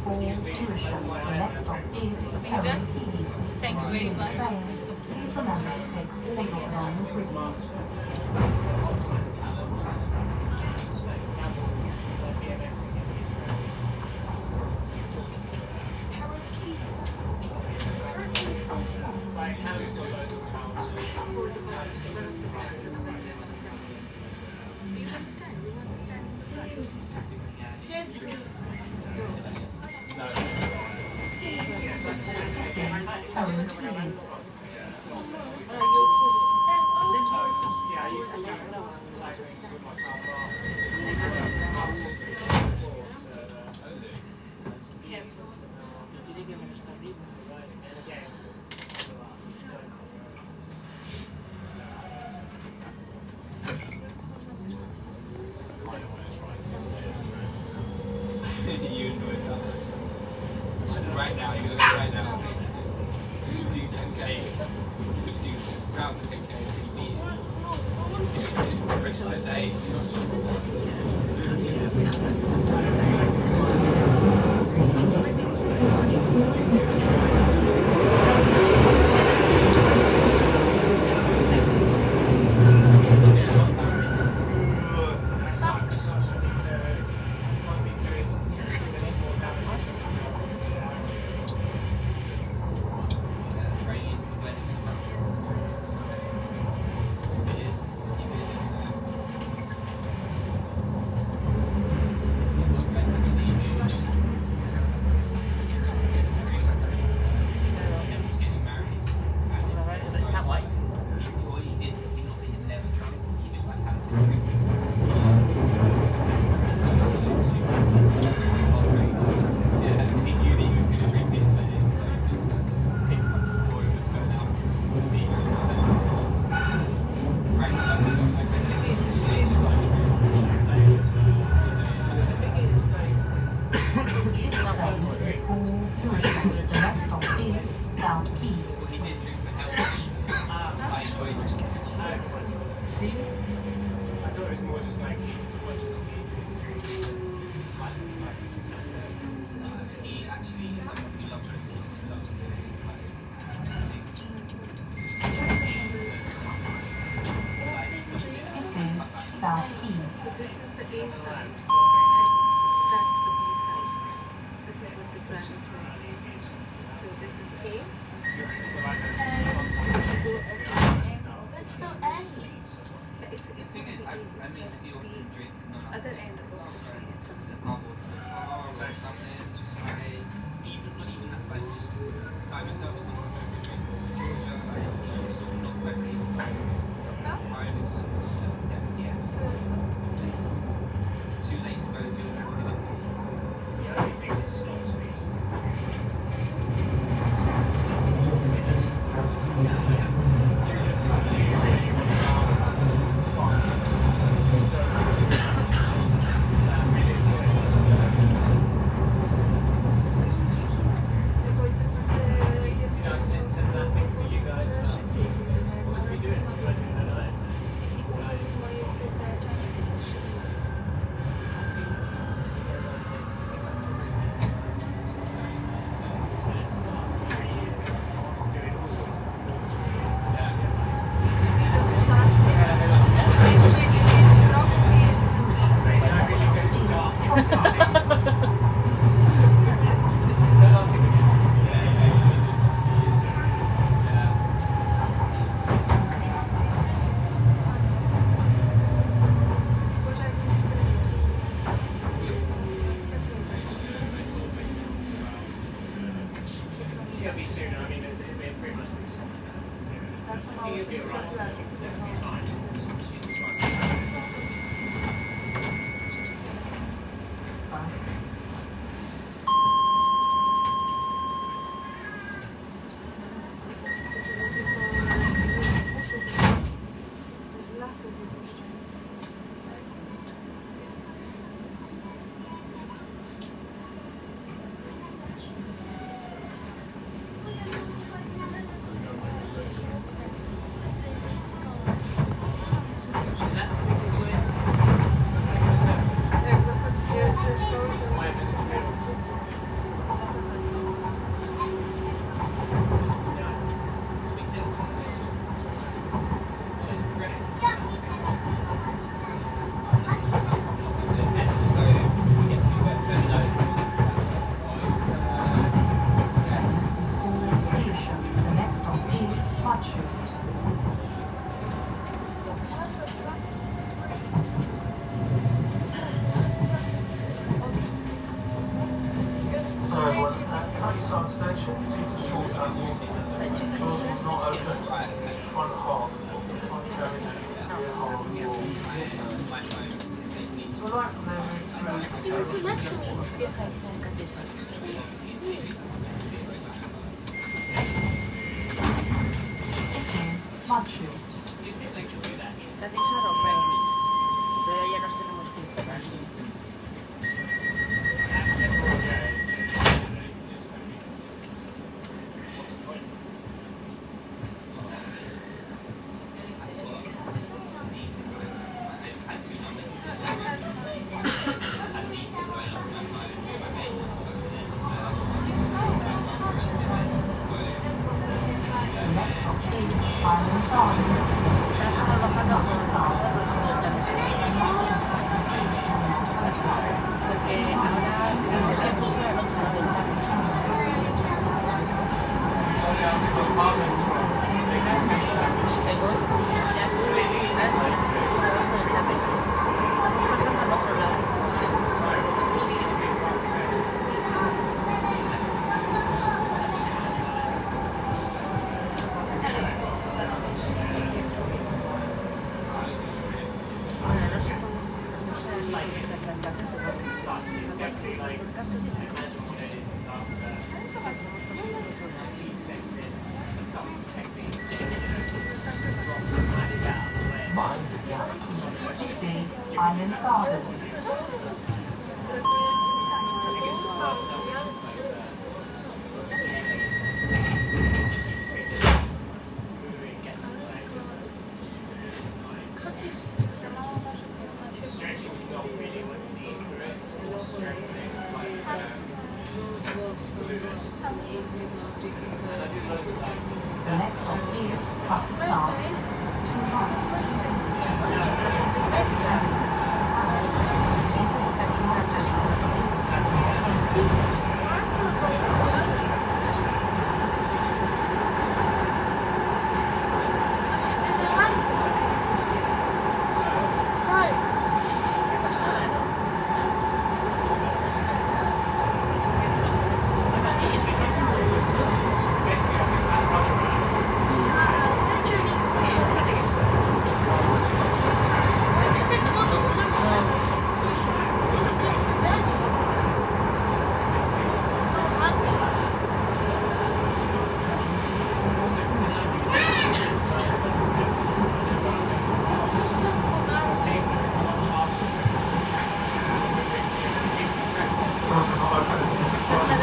for Lewisham. The next stop is Canary Keys. Thank you very much. Please remember to take all your belongings with you. Please. Right now, you're going to go right now. Do 10k, do round 10k, Bristol is 8. Other end of the ocean is from the or something, just like even not even that, like just by myself on the road, Georgia, like sort of not quickly. It's too late to go do an activity. The only thing that stops me is Riverside Station due to short doors will not open. Front half, front carriage, rear half will so right from there move through. This is Mudchute. Satisfactorio Greenwich. Pero ya nos tenemos que encerrar. The next stop is Island Gardens. Ahora estamos bajando por porque ahora tenemos que cruzar al otro lado del estamos pasando al otro lado. Bueno, no sé cómo, no sé ni cómo está esta estación, pero eso pasamos por el otro lado. Mind the gap. This is Island Gardens. The next stop is Cutty Sark. 2 miles.